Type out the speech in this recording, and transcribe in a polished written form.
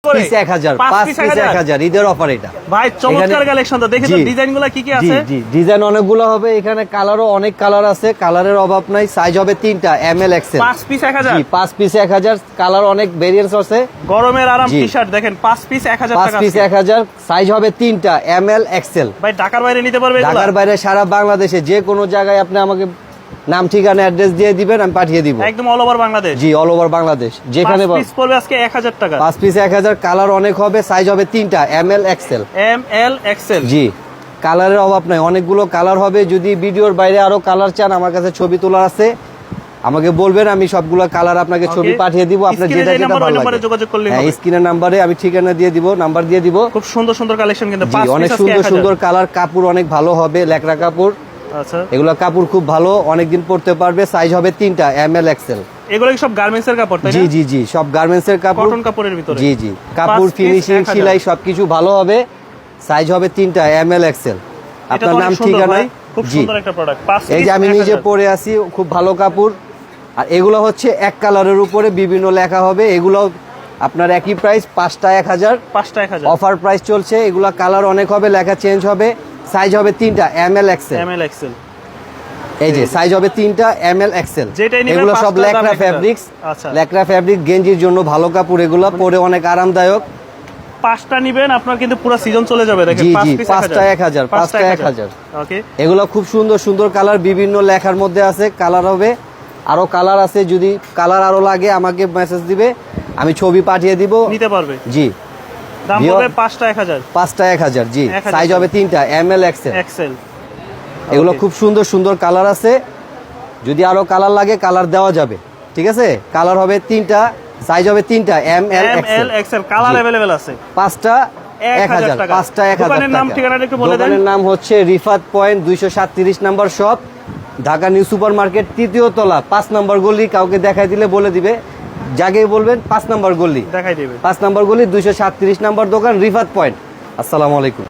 করে piece 1000, 5 piece 1000 ঈদের offer এটা ভাই চমৎকার কালেকশন তো দেখি তো ডিজাইনগুলো কি কি আছে জি ডিজাইন অনেকগুলো হবে এখানে কালারও অনেক কালার আছে কালারের অভাব নাই সাইজ হবে 3টা এমএল এক্সেল 5 পিস 1000 জি 5 পিস 1000 কালার অনেক ভেরিয়েন্স আছে গরমের আরাম টি-শার্ট দেখেন 5 পিস 1000 টাকা 5 পিস 1000 সাইজ হবে 3টা এমএল এক্সেল ভাই ঢাকার বাইরে নিতে পারবে এগুলো ঢাকার বাইরে সারা বাংলাদেশে যে কোনো জায়গায় আপনি আমাকে নাম ঠিকানা অ্যাড্রেস দিয়ে দিবেন আমি পাঠিয়ে দিব একদম অল ওভার বাংলাদেশ জি অল ওভার বাংলাদেশ যেখানে 5 পিস পড়বে আজকে 1000 টাকা 5 পিস 1000 কালার অনেক হবে সাইজ হবে 3টা এমএল এক্সেল জি কালারের অভাব নাই অনেকগুলো কালার হবে যদি ভিডিওর বাইরে আরো কালার চান আমার কাছে ছবি তোলা আছে আমাকে বলবেন আমি সবগুলো কালার আপনাকে ছবি পাঠিয়ে দিব আপনার যেটা যেটা ভালো লাগে যোগাযোগ করলে হ্যাঁ স্ক্রিনের নম্বরে আমি ঠিকানা দিয়ে দিব নাম্বার দিয়ে দিব খুব সুন্দর সুন্দর কালেকশন কিন্তু 5 পিস অনেক সুন্দর সুন্দর কালার কাপড় অনেক ভালো হবে লেকড়া কাপড় আচ্ছা এগুলো কাপড় খুব ভালো অনেক দিন পরতে পারবে সাইজ হবে 3টা এমএল এক্সেল এগুলো কি সব গার্মেন্টস এর কাপড় তাই না জি সব গার্মেন্টস এর কাপড় কটন কাপড়ের ভিতরে জি কাপড় ফিনিশিং সেলাই সবকিছু ভালো হবে সাইজ হবে 3টা এমএল এক্সেল আপনার নাম ঠিকানা খুব সুন্দর একটা প্রোডাক্ট 5 পিস এই যে আমি নিজে পরে আছি খুব ভালো কাপড় আর এগুলো হচ্ছে এক কালারের উপরে বিভিন্ন লেখা হবে এগুলো আপনার একই প্রাইস 5টা 1000 অফার প্রাইস চলছে এগুলো কালার অনেক হবে লেখা চেঞ্জ হবে সাইজ হবে 3টা এমএল এক্সেল এই যে সাইজ হবে 3টা এমএল এক্সেল এগুলো সব লেকড়া ফেব্রিক্স লেকড়া ফেব্রিক গেঞ্জির জন্য ভালো কাপড় এগুলো পরে অনেক আরামদায়ক 5টা নেবেন আপনার কিন্তু পুরো সিজন চলে যাবে দেখেন 5 পিস 5টা 1000 ওকে এগুলো খুব সুন্দর সুন্দর কালার বিভিন্ন লেখার মধ্যে আছে কালার হবে আরো কালার আছে যদি কালার আরো লাগে আমাকে মেসেজ দিবে আমি ছবি পাঠিয়ে দিব নিতে পারবে জি দাম হবে 5টা 1000 জি সাইজ হবে 3টা এমএল এক্সেল এগুলো খুব সুন্দর সুন্দর কালার আছে যদি আরো কালার লাগে কালার দেওয়া যাবে ঠিক আছে কালার হবে 3টা সাইজ হবে 3টা এমএল এক্সেল কালার अवेलेबल আছে 5টা 1000 5টা 1000 দোকানের নাম ঠিকানাটা একটু বলে দেন দোকানের নাম হচ্ছে Rifat point 237 number shop Dhaka New Super Market 3য় তলা 5 নম্বর গলি কাউকে দেখাই দিলে বলে দিবে জায়গায় বলবেন 5 নম্বর গলি দেখাই দিবে 5 নম্বর গলি 237 নম্বর দোকান রিফাত পয়েন্ট আসসালামু আলাইকুম